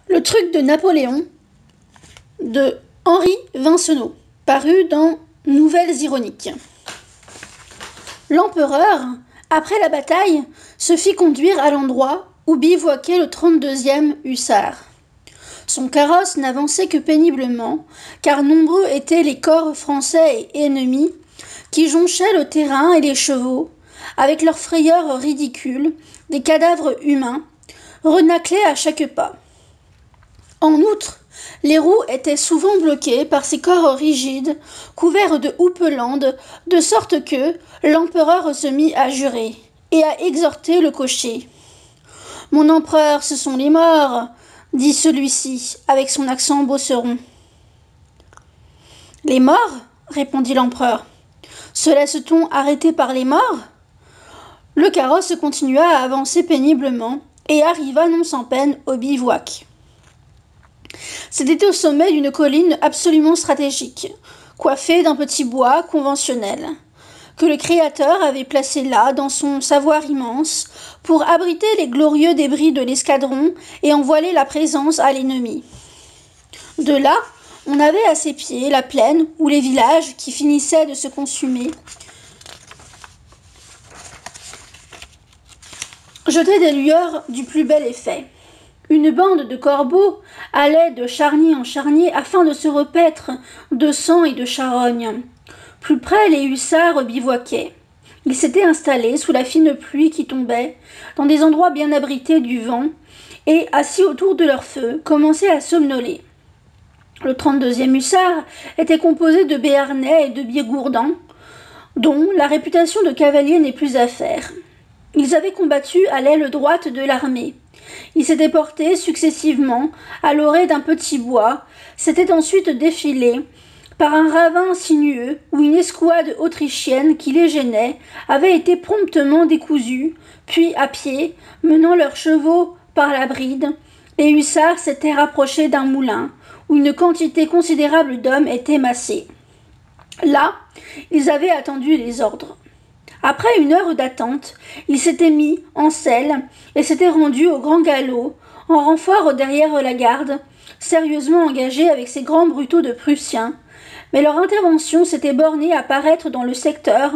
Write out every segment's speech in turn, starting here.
Le truc de Napoléon de Henri Vincenot, paru dans Nouvelles Ironiques. L'empereur, après la bataille, se fit conduire à l'endroit où bivouaquait le 32e hussards. Son carrosse n'avançait que péniblement, car nombreux étaient les corps français et ennemis qui jonchaient le terrain et les chevaux, avec leurs frayeurs ridicules, des cadavres humains, renaclés à chaque pas. En outre, les roues étaient souvent bloquées par ces corps rigides, couverts de houppelande, de sorte que l'empereur se mit à jurer et à exhorter le cocher. « Mon empereur, ce sont les morts !» dit celui-ci avec son accent beauceron. « Les morts ?» répondit l'empereur. « Se laisse-t-on arrêter par les morts ?» Le carrosse continua à avancer péniblement et arriva non sans peine au bivouac. C'était au sommet d'une colline absolument stratégique, coiffée d'un petit bois conventionnel, que le Créateur avait placé là, dans son savoir immense, pour abriter les glorieux débris de l'escadron et en voiler la présence à l'ennemi. De là, on avait à ses pieds la plaine ou les villages qui finissaient de se consumer, jetaient des lueurs du plus bel effet. Une bande de corbeaux allait de charnier en charnier afin de se repaître de sang et de charogne. Plus près, les hussards bivouaquaient. Ils s'étaient installés sous la fine pluie qui tombait, dans des endroits bien abrités du vent, et, assis autour de leur feu, commençaient à somnoler. Le 32e hussard était composé de Béarnais et de Bigourdans, dont la réputation de cavaliers n'est plus à faire. Ils avaient combattu à l'aile droite de l'armée. Ils s'étaient portés successivement à l'orée d'un petit bois, s'étaient ensuite défilés par un ravin sinueux où une escouade autrichienne qui les gênait avait été promptement décousue, puis à pied, menant leurs chevaux par la bride, les hussards s'étaient rapprochés d'un moulin où une quantité considérable d'hommes était massée. Là, ils avaient attendu les ordres. Après une heure d'attente, ils s'étaient mis en selle et s'étaient rendus au grand galop, en renfort derrière la garde, sérieusement engagée avec ces grands brutaux de Prussiens, mais leur intervention s'était bornée à paraître dans le secteur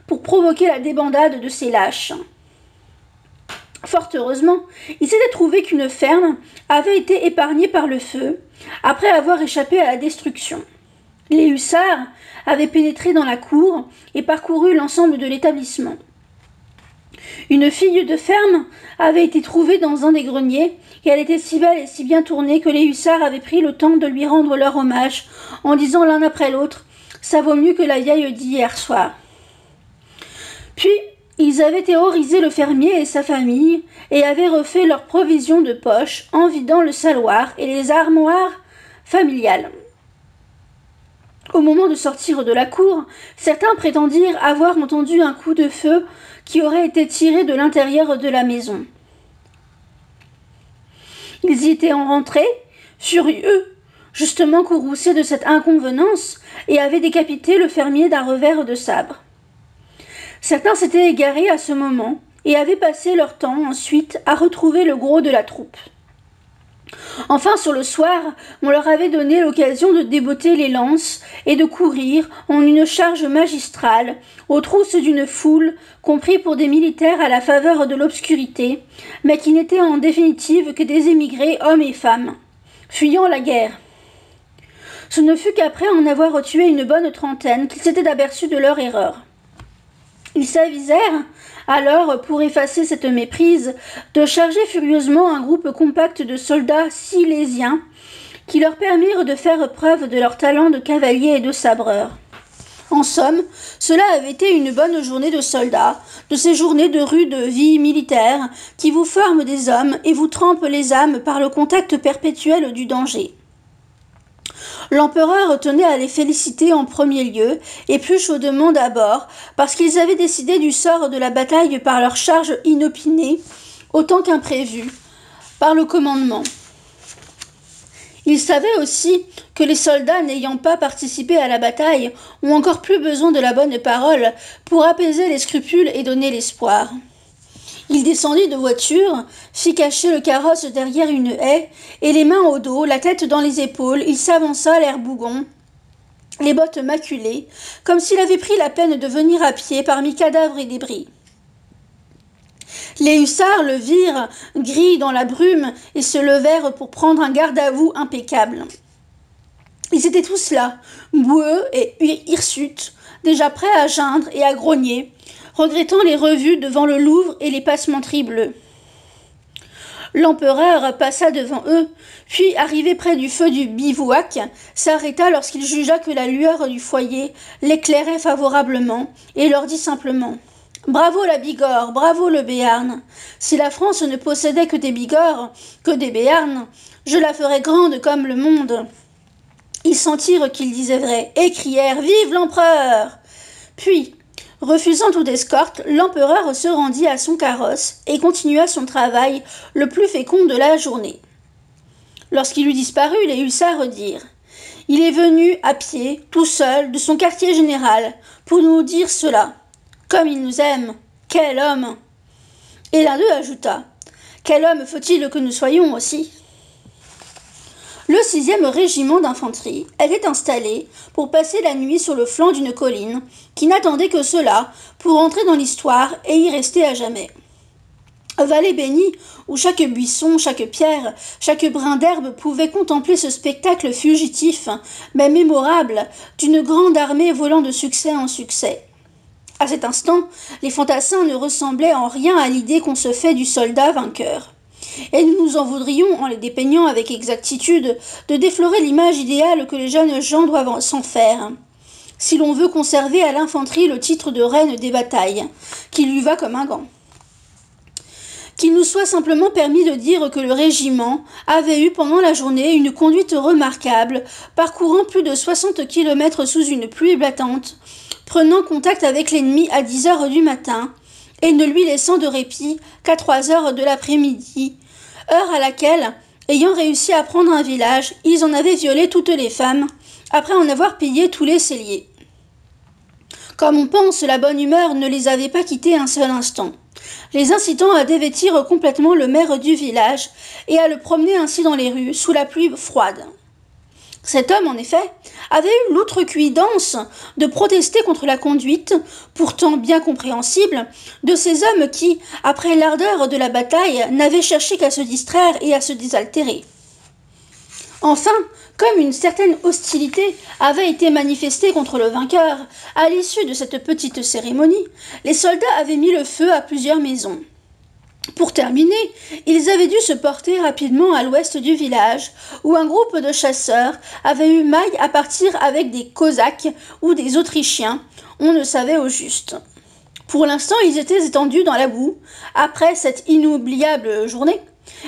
pour provoquer la débandade de ces lâches. Fort heureusement, il s'était trouvé qu'une ferme avait été épargnée par le feu, après avoir échappé à la destruction. Les hussards avaient pénétré dans la cour et parcouru l'ensemble de l'établissement. Une fille de ferme avait été trouvée dans un des greniers et elle était si belle et si bien tournée que les hussards avaient pris le temps de lui rendre leur hommage en disant l'un après l'autre « ça vaut mieux que la vieille d'hier soir ». Puis, ils avaient terrorisé le fermier et sa famille et avaient refait leurs provisions de poche en vidant le saloir et les armoires familiales. Au moment de sortir de la cour, certains prétendirent avoir entendu un coup de feu qui aurait été tiré de l'intérieur de la maison. Ils y étaient rentrés, furieux, justement courroucés de cette inconvenance, et avaient décapité le fermier d'un revers de sabre. Certains s'étaient égarés à ce moment et avaient passé leur temps ensuite à retrouver le gros de la troupe. Enfin, sur le soir, on leur avait donné l'occasion de débotter les lances et de courir en une charge magistrale aux trousses d'une foule compris pour des militaires à la faveur de l'obscurité, mais qui n'étaient en définitive que des émigrés hommes et femmes, fuyant la guerre. Ce ne fut qu'après en avoir tué une bonne trentaine qu'ils s'étaient aperçus de leur erreur. Ils s'avisèrent alors, pour effacer cette méprise, de charger furieusement un groupe compact de soldats silésiens qui leur permirent de faire preuve de leur talent de cavaliers et de sabreurs. En somme, cela avait été une bonne journée de soldats, de ces journées de rude vie militaire qui vous forment des hommes et vous trempent les âmes par le contact perpétuel du danger. L'empereur tenait à les féliciter en premier lieu, et plus chaudement d'abord, parce qu'ils avaient décidé du sort de la bataille par leur charge inopinée, autant qu'imprévue, par le commandement. Il savait aussi que les soldats n'ayant pas participé à la bataille ont encore plus besoin de la bonne parole pour apaiser les scrupules et donner l'espoir. Il descendit de voiture, fit cacher le carrosse derrière une haie, et les mains au dos, la tête dans les épaules, il s'avança l'air bougon, les bottes maculées, comme s'il avait pris la peine de venir à pied parmi cadavres et débris. Les hussards le virent, gris dans la brume, et se levèrent pour prendre un garde-à-vous impeccable. Ils étaient tous là, boueux et hirsutes, déjà prêts à geindre et à grogner, regrettant les revues devant le Louvre et les passementeries bleues. L'empereur passa devant eux, puis, arrivé près du feu du bivouac, s'arrêta lorsqu'il jugea que la lueur du foyer l'éclairait favorablement, et leur dit simplement « Bravo la Bigorre, bravo le Béarn. Si la France ne possédait que des Bigorres, que des Béarns, je la ferais grande comme le monde. » Ils sentirent qu'il disait vrai, et crièrent « Vive l'empereur !» Puis, refusant toute escorte, l'empereur se rendit à son carrosse et continua son travail le plus fécond de la journée. Lorsqu'il eut disparu, les hussards dirent « Il est venu à pied, tout seul, de son quartier général, pour nous dire cela. Comme il nous aime, quel homme !» Et l'un d'eux ajouta « Quel homme faut-il que nous soyons aussi ?» Le 6e régiment d'infanterie était installé pour passer la nuit sur le flanc d'une colline qui n'attendait que cela pour entrer dans l'histoire et y rester à jamais. Vallée bénie, où chaque buisson, chaque pierre, chaque brin d'herbe pouvait contempler ce spectacle fugitif, mais mémorable, d'une grande armée volant de succès en succès. À cet instant, les fantassins ne ressemblaient en rien à l'idée qu'on se fait du soldat vainqueur. Et nous nous en voudrions, en les dépeignant avec exactitude, de déflorer l'image idéale que les jeunes gens doivent s'en faire, si l'on veut conserver à l'infanterie le titre de reine des batailles, qui lui va comme un gant. Qu'il nous soit simplement permis de dire que le régiment avait eu pendant la journée une conduite remarquable, parcourant plus de 60 kilomètres sous une pluie battante, prenant contact avec l'ennemi à 10 heures du matin, et ne lui laissant de répit qu'à 3 heures de l'après-midi, heure à laquelle, ayant réussi à prendre un village, ils en avaient violé toutes les femmes, après en avoir pillé tous les celliers. Comme on pense, la bonne humeur ne les avait pas quittés un seul instant, les incitant à dévêtir complètement le maire du village et à le promener ainsi dans les rues, sous la pluie froide. Cet homme, en effet, avait eu l'outrecuidance de protester contre la conduite, pourtant bien compréhensible, de ces hommes qui, après l'ardeur de la bataille, n'avaient cherché qu'à se distraire et à se désaltérer. Enfin, comme une certaine hostilité avait été manifestée contre le vainqueur, à l'issue de cette petite cérémonie, les soldats avaient mis le feu à plusieurs maisons. Pour terminer, ils avaient dû se porter rapidement à l'ouest du village, où un groupe de chasseurs avait eu maille à partir avec des Cosaques ou des Autrichiens, on ne savait au juste. Pour l'instant, ils étaient étendus dans la boue, après cette inoubliable journée,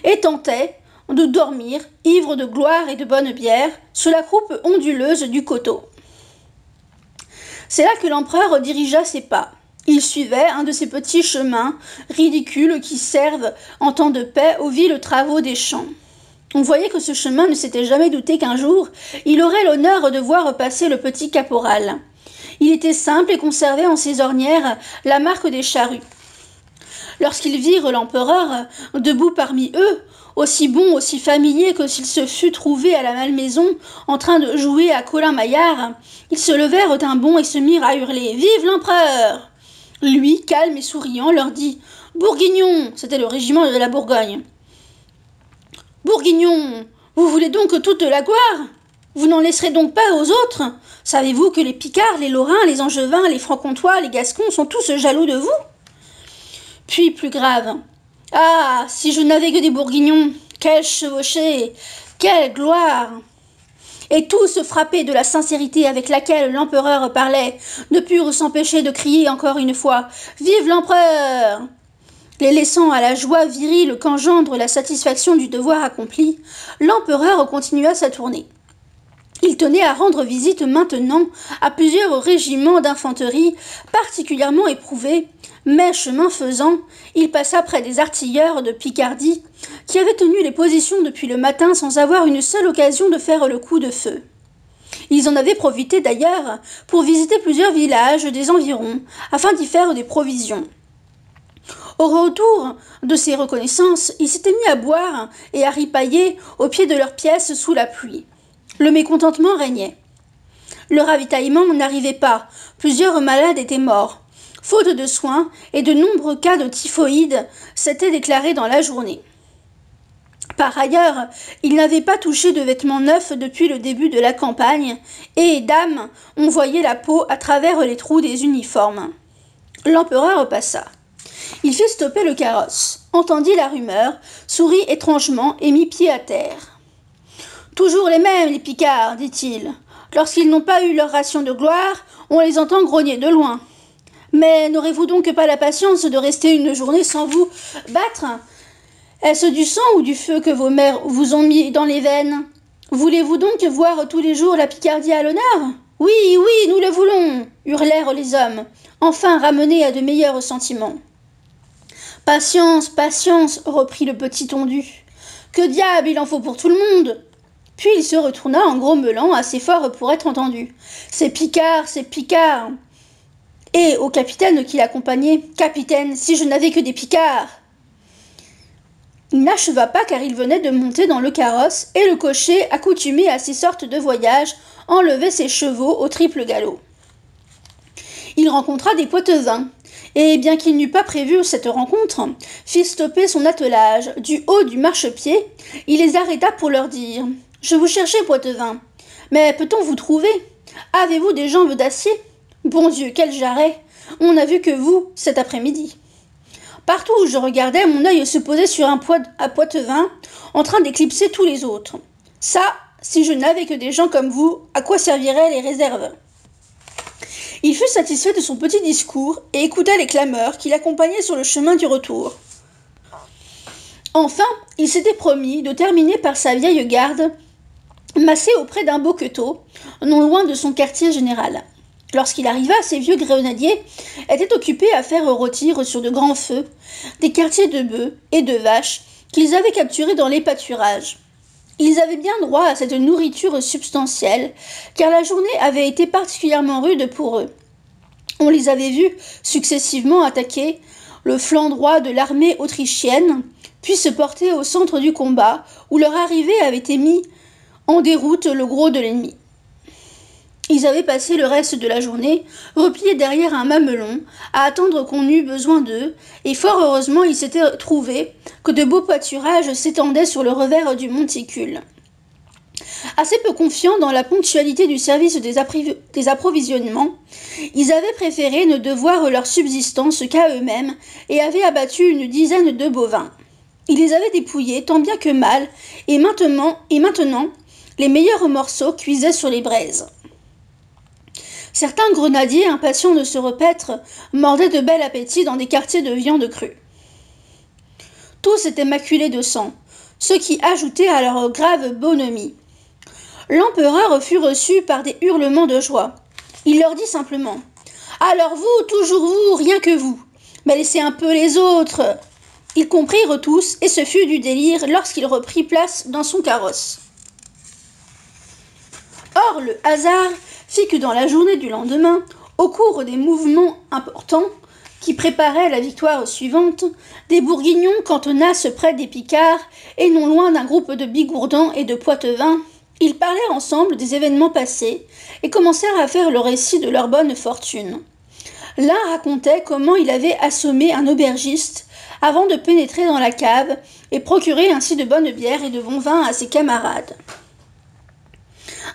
et tentaient de dormir, ivres de gloire et de bonne bière, sous la croupe onduleuse du coteau. C'est là que l'empereur dirigea ses pas. Il suivait un de ces petits chemins ridicules qui servent, en temps de paix, aux vils travaux des champs. On voyait que ce chemin ne s'était jamais douté qu'un jour, il aurait l'honneur de voir passer le petit caporal. Il était simple et conservait en ses ornières la marque des charrues. Lorsqu'ils virent l'empereur, debout parmi eux, aussi bon, aussi familier que s'il se fût trouvé à la malmaison en train de jouer à Colin-Maillard, ils se levèrent d'un bond et se mirent à hurler « Vive l'empereur !» Lui, calme et souriant, leur dit « Bourguignon !» C'était le régiment de la Bourgogne. « Bourguignon, vous voulez donc toute la gloire? Vous n'en laisserez donc pas aux autres? Savez-vous que les Picards, les Lorrains, les Angevins, les Franc-Comtois, les Gascons sont tous jaloux de vous ?» Puis, plus grave, « Ah, si je n'avais que des Bourguignons, quelle chevauchée, quelle gloire !» Et tous, frappés de la sincérité avec laquelle l'empereur parlait, ne purent s'empêcher de crier encore une fois « Vive l'empereur !» Les laissant à la joie virile qu'engendre la satisfaction du devoir accompli, l'empereur continua sa tournée. Il tenait à rendre visite maintenant à plusieurs régiments d'infanterie particulièrement éprouvés, mais chemin faisant, il passa près des artilleurs de Picardie qui avaient tenu les positions depuis le matin sans avoir une seule occasion de faire le coup de feu. Ils en avaient profité d'ailleurs pour visiter plusieurs villages des environs afin d'y faire des provisions. Au retour de ces reconnaissances, ils s'étaient mis à boire et à ripailler au pied de leurs pièces sous la pluie. Le mécontentement régnait. Le ravitaillement n'arrivait pas, plusieurs malades étaient morts. Faute de soins, et de nombreux cas de typhoïde s'étaient déclarés dans la journée. Par ailleurs, ils n'avaient pas touché de vêtements neufs depuis le début de la campagne, et, dame, on voyait la peau à travers les trous des uniformes. L'empereur passa. Il fit stopper le carrosse, entendit la rumeur, sourit étrangement et mit pied à terre. « Toujours les mêmes, les Picards, dit-il. Lorsqu'ils n'ont pas eu leur ration de gloire, on les entend grogner de loin. Mais n'aurez-vous donc pas la patience de rester une journée sans vous battre ? Est-ce du sang ou du feu que vos mères vous ont mis dans les veines ? Voulez-vous donc voir tous les jours la Picardie à l'honneur ? Oui, oui, nous le voulons, hurlèrent les hommes, enfin ramenés à de meilleurs sentiments. Patience, patience, reprit le petit tondu. Que diable il en faut pour tout le monde ? Puis il se retourna en grommelant assez fort pour être entendu. C'est Picard, c'est Picard. Et au capitaine qui l'accompagnait, capitaine, si je n'avais que des Picards. Il n'acheva pas car il venait de monter dans le carrosse et le cocher, accoutumé à ces sortes de voyages, enlevait ses chevaux au triple galop. Il rencontra des Poitevins, et bien qu'il n'eût pas prévu cette rencontre, fit stopper son attelage. Du haut du marchepied, il les arrêta pour leur dire « Je vous cherchais, Poitevins, mais peut-on vous trouver ? Avez-vous des jambes d'acier ? Bon Dieu, quel jarret ! On n'a vu que vous cet après-midi. » Partout où je regardais, mon œil se posait sur un Poitevin, en train d'éclipser tous les autres. Ça, si je n'avais que des gens comme vous, à quoi serviraient les réserves ? Il fut satisfait de son petit discours et écouta les clameurs qui l'accompagnaient sur le chemin du retour. Enfin, il s'était promis de terminer par sa vieille garde, massée auprès d'un boqueteau, non loin de son quartier général. Lorsqu'il arriva, ces vieux grenadiers étaient occupés à faire rôtir sur de grands feux des quartiers de bœufs et de vaches qu'ils avaient capturés dans les pâturages. Ils avaient bien droit à cette nourriture substantielle, car la journée avait été particulièrement rude pour eux. On les avait vus successivement attaquer le flanc droit de l'armée autrichienne, puis se porter au centre du combat, où leur arrivée avait mis en déroute le gros de l'ennemi. Ils avaient passé le reste de la journée, repliés derrière un mamelon, à attendre qu'on eût besoin d'eux, et fort heureusement il s'était trouvé que de beaux pâturages s'étendaient sur le revers du monticule. Assez peu confiants dans la ponctualité du service des approvisionnements, ils avaient préféré ne devoir leur subsistance qu'à eux-mêmes et avaient abattu une dizaine de bovins. Ils les avaient dépouillés tant bien que mal, et maintenant les meilleurs morceaux cuisaient sur les braises. Certains grenadiers, impatients de se repaître, mordaient de bel appétit dans des quartiers de viande crue. Tous étaient maculés de sang, ce qui ajoutait à leur grave bonhomie. L'empereur fut reçu par des hurlements de joie. Il leur dit simplement « Alors vous, toujours vous, rien que vous, mais laissez un peu les autres !» Ils comprirent tous, et ce fut du délire lorsqu'il reprit place dans son carrosse. Or, le hasard fit que dans la journée du lendemain, au cours des mouvements importants qui préparaient la victoire suivante, des Bourguignons cantonnassent près des Picards et non loin d'un groupe de Bigourdans et de Poitevins. Ils parlaient ensemble des événements passés et commencèrent à faire le récit de leur bonne fortune. L'un racontait comment il avait assommé un aubergiste avant de pénétrer dans la cave et procurer ainsi de bonne bière et de bon vin à ses camarades.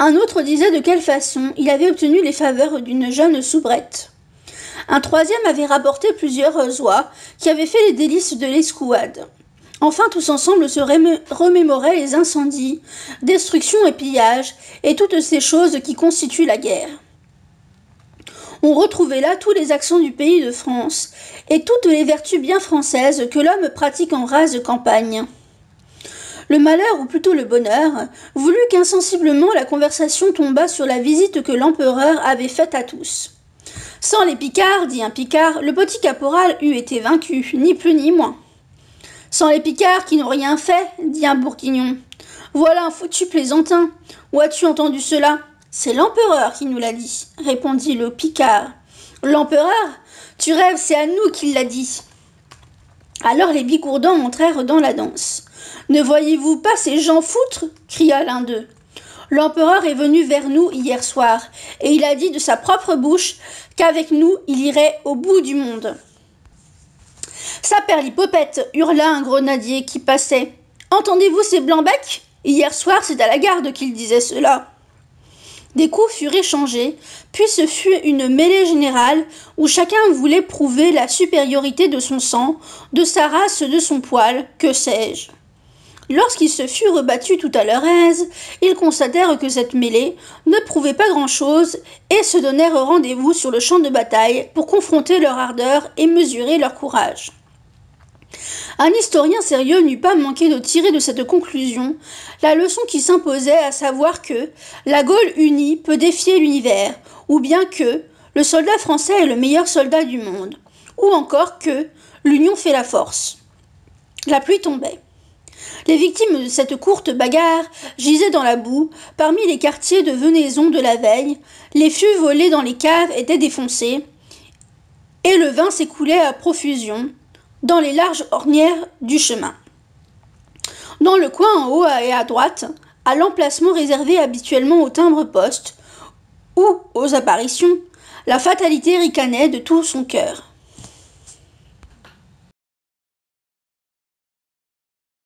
Un autre disait de quelle façon il avait obtenu les faveurs d'une jeune soubrette. Un troisième avait rapporté plusieurs oies qui avaient fait les délices de l'escouade. Enfin, tous ensemble se remémoraient les incendies, destructions et pillages, et toutes ces choses qui constituent la guerre. On retrouvait là tous les accents du pays de France, et toutes les vertus bien françaises que l'homme pratique en rase campagne. Le malheur, ou plutôt le bonheur, voulut qu'insensiblement la conversation tombât sur la visite que l'empereur avait faite à tous. Sans les Picards, dit un Picard, le petit caporal eût été vaincu, ni plus ni moins. Sans les Picards qui n'ont rien fait, dit un Bourguignon. Voilà un foutu plaisantin. Où as-tu entendu cela ? C'est l'empereur qui nous l'a dit, répondit le Picard. L'empereur ? Tu rêves, c'est à nous qu'il l'a dit. Alors les bigourdans entrèrent dans la danse. « Ne voyez-vous pas ces gens foutre » cria l'un d'eux. « L'empereur est venu vers nous hier soir, et il a dit de sa propre bouche qu'avec nous il irait au bout du monde. » « Saperlipopette » hurla un grenadier qui passait. « Entendez-vous ces blancs-becs ? Hier soir c'est à la garde qu'ils disaient cela. » Des coups furent échangés, puis ce fut une mêlée générale où chacun voulait prouver la supériorité de son sang, de sa race, de son poil, que sais-je. Lorsqu'ils se furent rebattus tout à leur aise, ils constatèrent que cette mêlée ne prouvait pas grand-chose et se donnèrent rendez-vous sur le champ de bataille pour confronter leur ardeur et mesurer leur courage. Un historien sérieux n'eût pas manqué de tirer de cette conclusion la leçon qui s'imposait, à savoir que la Gaule unie peut défier l'univers, ou bien que le soldat français est le meilleur soldat du monde, ou encore que l'union fait la force. La pluie tombait. Les victimes de cette courte bagarre gisaient dans la boue, parmi les quartiers de venaison de la veille, les fûts volés dans les caves étaient défoncés, et le vin s'écoulait à profusion dans les larges ornières du chemin. Dans le coin en haut et à droite, à l'emplacement réservé habituellement aux timbres-poste ou aux apparitions, la fatalité ricanait de tout son cœur.